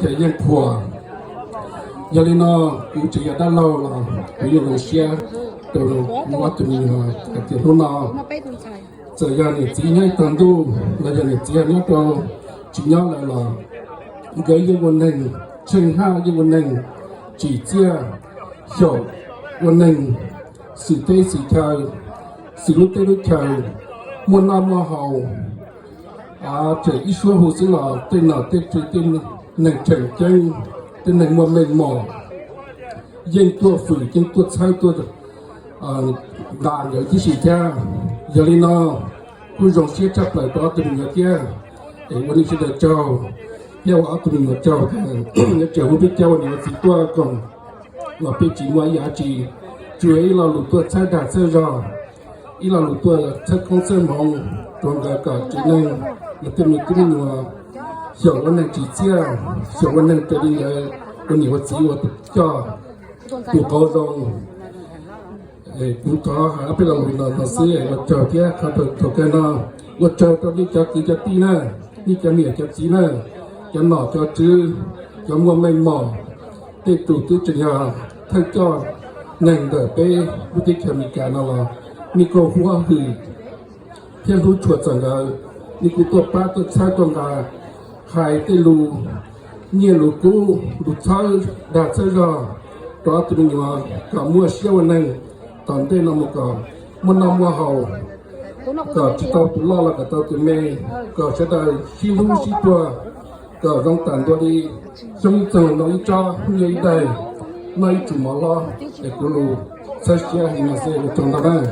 cái yên phùa giờ lên nó cũng chỉ đã lâu là bây giờ là xe từ nó từ mình cái tiền lúc nào giờ giờ này chỉ nhớ toàn tu là giờ này chỉ nhớ cho chỉ nhớ lại là cái gì vấn đề chân ha cái vấn đề chỉ chia hiểu vấn đề sự tê sự trời sự lúc tê lúc trời muốn làm mà hậu chỉ ít số hồ sơ là tên nào tên chỉ tên này chẳng chân tên này mà mệt mỏi dân tua phử dân tua sai tua đàn ở cái gì cha giờ đi nó cứ dòng xe chấp lại đó từ người kia đểวันนี้จะได้เจ้าเรียกว่าตัวหนึ่งเจ้าเนี่ยเจ้าไม่เป็นเจ้าเนี่ยสิตัวก่อนเราเป็นจีนวายาจีช่วยเราหลุดตัวใช้ด่าเสื้อรออีเราหลุดตัวใช้ของเสื้อมองตรงกับจีนเนี่ยเราเป็นมีตัวหนึ่ง小วันนั้นจีเจ้า小วันนั้นตัวนี้วันนี้ว่าจีว่าเจ้าตัวเขาตรงกูท้อหาไปเราหลุดเราซื้อเราเจอแค่เขาถูกแค่นั้นว่าเจอตอนนี้จะกี่จะตีน่ะนี่จะเหนียจะจีน่ะจะหน่อจะจื้อจะมัวไม่หมอติดตู่ตื้อจะยาทั้งจอหนึ่งเดือเป้วิธีเคมีการอะไรมีโกหัวหือเพียงรู้ชวดสังเกตนี่กูตัวป้าตัวชายตัวกาใครได้รู้เนี่ยรู้กูรู้ชายด่าเสียรอตัวตัวนี้ว่ากับมัวเชี่ยวนั่งตอนได้นำมาก่อนมันนำมาเฮาก็จิตเอาตัวล่อแล้วก็ตัวตัวเมย์ก็จะได้ชิรู้ชิตัวก็ต้องตันตัวดีจงเจอน้อยจ้าใหญ่ได้ไม่จุ่มล้อแต่กูรู้ใช้เชี่ยให้มาเสียตรงนั้น